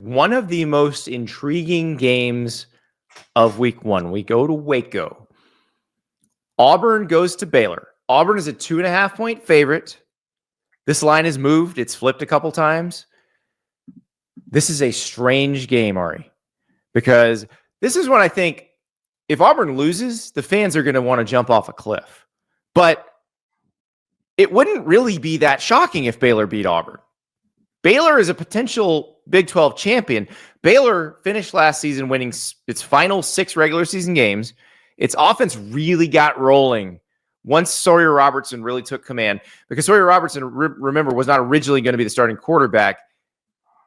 one of the most intriguing games of week 1. We go to Waco. Auburn goes to Baylor. Auburn is a 2.5-point favorite. This line has moved. It's flipped a couple times. This is a strange game, Ari, because this is when I think if Auburn loses, the fans are going to want to jump off a cliff. But it wouldn't really be that shocking if Baylor beat Auburn. Baylor is a potential Big 12 champion. Baylor finished last season winning its final 6 regular season games. Its offense really got rolling once Sawyer Robertson really took command, because Sawyer Robertson, remember, was not originally going to be the starting quarterback.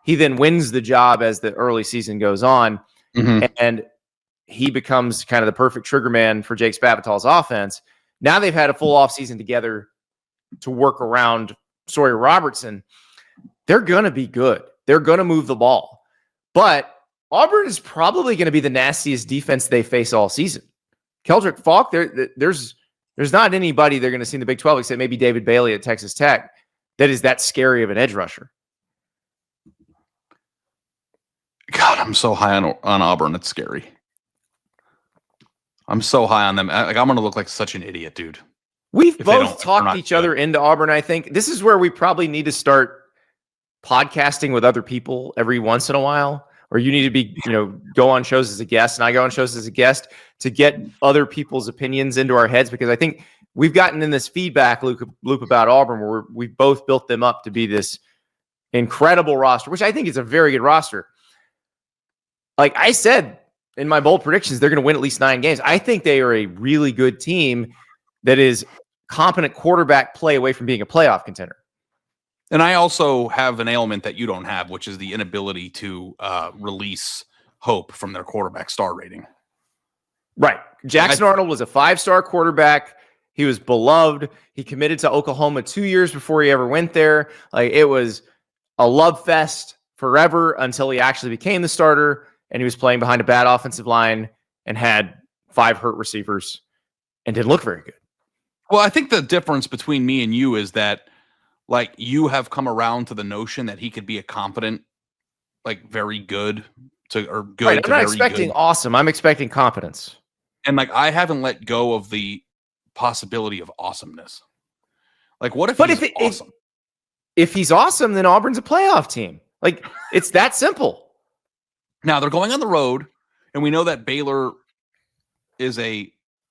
He then wins the job as the early season goes on, and he becomes kind of the perfect trigger man for Jake Spavital's offense. Now they've had a full offseason together to work around Sawyer Robertson. They're going to be good. They're going to move the ball. But Auburn is probably going to be the nastiest defense they face all season. Keldrick Falk, there's not anybody they're going to see in the Big 12 except maybe David Bailey at Texas Tech that is that scary of an edge rusher. God, I'm so high on Auburn. It's scary. I'm so high on them. I'm going to look like such an idiot, dude. We've both talked each other into Auburn, I think. This is where we probably need to start podcasting with other people every once in a while, or you need to be, go on shows as a guest, and I go on shows as a guest to get other people's opinions into our heads, because I think we've gotten in this feedback loop about Auburn where we've both built them up to be this incredible roster, which I think is a very good roster. Like I said in my bold predictions, they're going to win at least 9 games. I think they are a really good team that is competent quarterback play away from being a playoff contender. And I also have an ailment that you don't have, which is the inability to release hope from their quarterback star rating. Right. Jackson Arnold was a 5-star quarterback. He was beloved. He committed to Oklahoma 2 years before he ever went there. Like, it was a love fest forever until he actually became the starter, and he was playing behind a bad offensive line and had 5 hurt receivers and didn't look very good. Well, I think the difference between me and you is that, like, you have come around to the notion that he could be a competent, like, very good to, or good. Right, I'm not expecting awesome. I'm expecting competence. And, like, I haven't let go of the possibility of awesomeness. Like, what if he's awesome? If he's awesome, then Auburn's a playoff team. Like, it's that simple. Now, they're going on the road, and we know that Baylor is a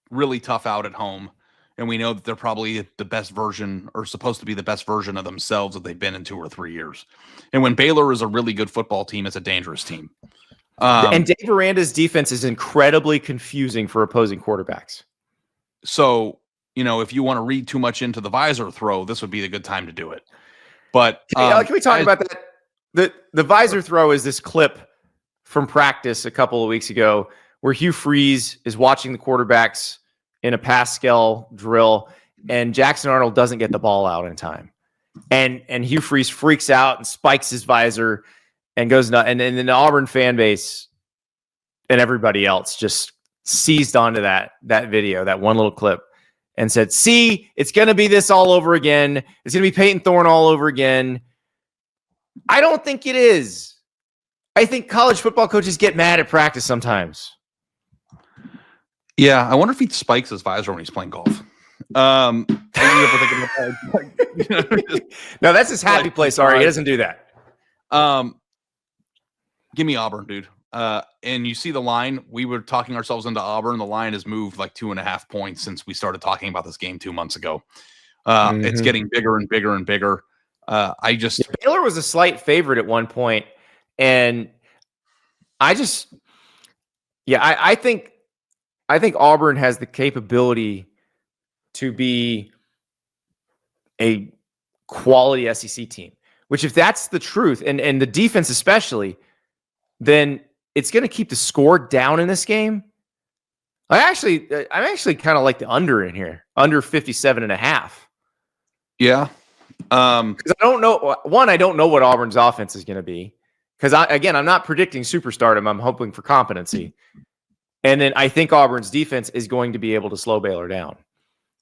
really tough out at home. And we know that they're probably the best version, or supposed to be the best version of themselves that they've been in 2 or 3 years. And when Baylor is a really good football team, it's a dangerous team. And Dave Aranda's defense is incredibly confusing for opposing quarterbacks. So, if you want to read too much into the visor throw, this would be the good time to do it. But can we talk about that? The visor throw is this clip from practice a couple of weeks ago where Hugh Freeze is watching the quarterbacks in a Pascal drill, and Jackson Arnold doesn't get the ball out in time. And Hugh Freeze freaks out and spikes his visor and goes nuts. And then the Auburn fan base and everybody else just seized onto that video, that one little clip, and said, see, it's going to be this all over again. It's going to be Peyton Thorne all over again. I don't think it is. I think college football coaches get mad at practice sometimes. Yeah, I wonder if he spikes his visor when he's playing golf. No, that's his happy place. Sorry, he doesn't do that. Give me Auburn, dude. And you see the line. We were talking ourselves into Auburn. The line has moved like 2.5 points since we started talking about this game 2 months ago. It's getting bigger and bigger and bigger. Baylor was a slight favorite at one point, and I think Auburn has the capability to be a quality SEC team, which, if that's the truth, and the defense especially, then it's going to keep the score down in this game. I'm actually kind of like the under in here, under 57.5. Yeah. Because I don't know what Auburn's offense is going to be. Because I'm not predicting superstardom. I'm hoping for competency. And then I think Auburn's defense is going to be able to slow Baylor down.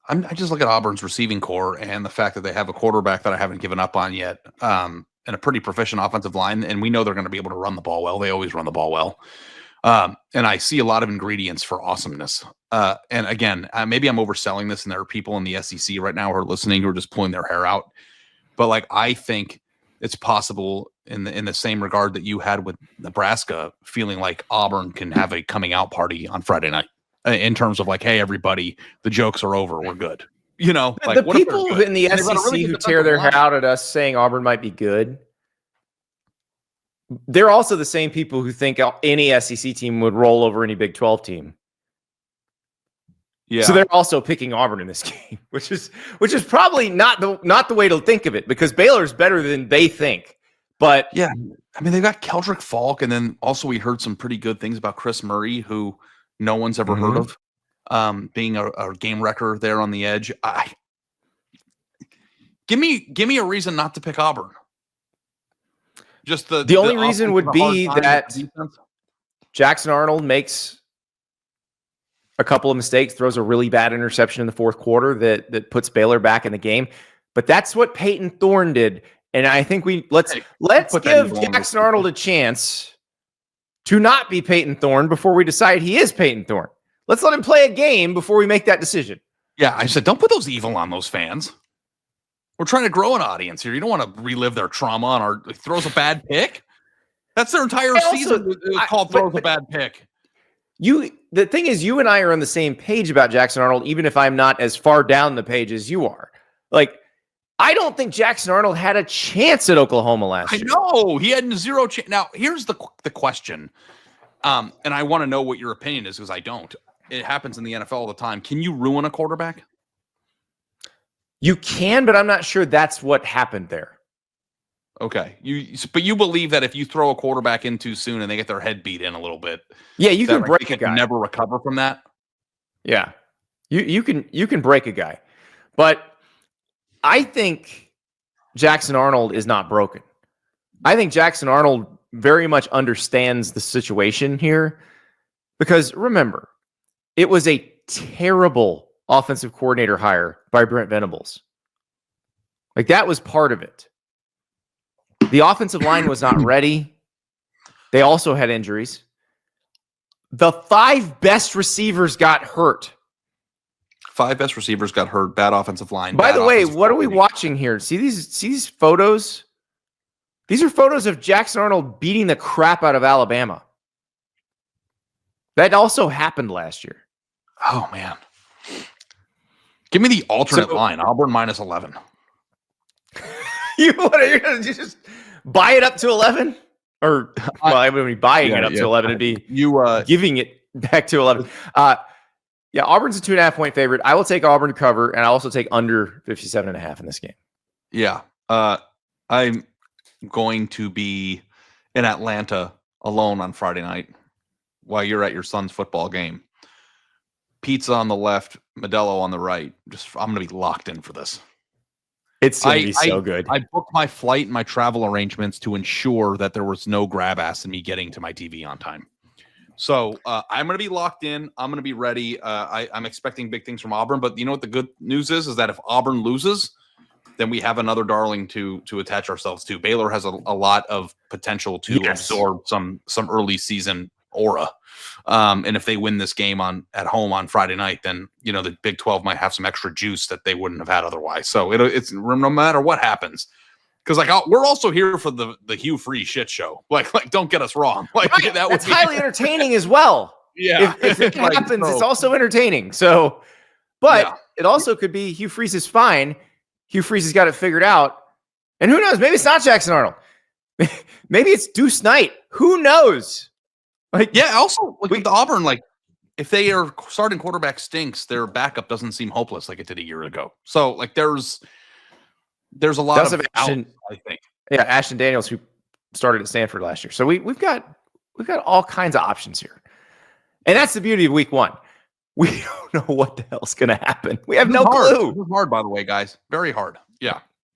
I just look at Auburn's receiving core and the fact that they have a quarterback that I haven't given up on yet. and a pretty proficient offensive line, and we know they're going to be able to run the ball well. They always run the ball well. And I see a lot of ingredients for awesomeness. And again, maybe I'm overselling this, and there are people in the SEC right now who are listening who are just pulling their hair out. But like, I think it's possible in the same regard that you had with Nebraska, feeling like Auburn can have a coming out party on Friday night in terms of like, hey, everybody, the jokes are over. We're good. You know, like the people in the SEC really who tear their hair out at us saying Auburn might be good, they're also the same people who think any SEC team would roll over any Big 12 team. Yeah. So they're also picking Auburn in this game, which is probably not the way to think of it, because Baylor's better than they think. But yeah, I mean, they've got Keldrick Falk, and then also we heard some pretty good things about Chris Murray, who no one's ever heard of. Being a game wrecker there on the edge. Give me a reason not to pick Auburn. Just the only reason would be that Jackson Arnold makes a couple of mistakes, throws a really bad interception in the fourth quarter that puts Baylor back in the game. But that's what Peyton Thorne did, and I think let's give Jackson Arnold a chance to not be Peyton Thorne before we decide he is Peyton Thorne. Let's let him play a game before we make that decision. Yeah, I said, don't put those evil on those fans. We're trying to grow an audience here. You don't want to relive their trauma on our throws a bad pick. That's their entire season called throws a bad pick. The thing is, you and I are on the same page about Jackson Arnold, even if I'm not as far down the page as you are. Like, I don't think Jackson Arnold had a chance at Oklahoma last year. I know. He had zero chance. Now, here's the question. And I want to know what your opinion is, because I don't. It happens in the NFL all the time. Can you ruin a quarterback? You can, but I'm not sure that's what happened there. Okay. But you believe that if you throw a quarterback in too soon and they get their head beat in a little bit, yeah, you can break a guy. Never recover from that. Yeah. You can break a guy. But I think Jackson Arnold is not broken. I think Jackson Arnold very much understands the situation here, because remember, it was a terrible offensive coordinator hire by Brent Venables. Like, that was part of it. The offensive line was not ready. They also had injuries. The 5 best receivers got hurt. 5 best receivers got hurt. Bad offensive line. By the way, what are we watching here? See these photos? These are photos of Jackson Arnold beating the crap out of Alabama. That also happened last year. Oh, man. Give me the alternate line. Auburn minus 11. You're going to just buy it up to 11? Or, well, I would be buying it up to 11. It'd be giving it back to 11. Yeah, Auburn's a 2.5-point favorite. I will take Auburn to cover, and I'll also take under 57.5 in this game. Yeah. I'm going to be in Atlanta alone on Friday night while you're at your son's football game. Pizza on the left, Modelo on the right. I'm going to be locked in for this. It's going to be so good. I booked my flight and my travel arrangements to ensure that there was no grab ass in me getting to my TV on time. So I'm going to be locked in. I'm going to be ready. I'm expecting big things from Auburn, but you know what the good news is that if Auburn loses, then we have another darling to attach ourselves to. Baylor has a lot of potential to absorb some early season aura. And if they win this game at home on Friday night, then, you know, the Big 12 might have some extra juice that they wouldn't have had otherwise. So it's no matter what happens, because we're also here for the Hugh Freeze shit show. Like don't get us wrong. Like right. That's highly entertaining as well. Yeah, if it happens, it's also entertaining. So, but it also could be Hugh Freeze is fine. Hugh Freeze has got it figured out, and who knows? Maybe it's not Jackson Arnold. Maybe it's Deuce Knight. Who knows? Also with Auburn, if they are starting quarterback stinks, their backup doesn't seem hopeless like it did a year ago. So there's a lot of Ashton, I think. Yeah, Ashton Daniels, who started at Stanford last year. So we've got all kinds of options here. And that's the beauty of week 1. We don't know what the hell's gonna happen. We have no clue. This is hard, by the way, guys. Very hard. Yeah.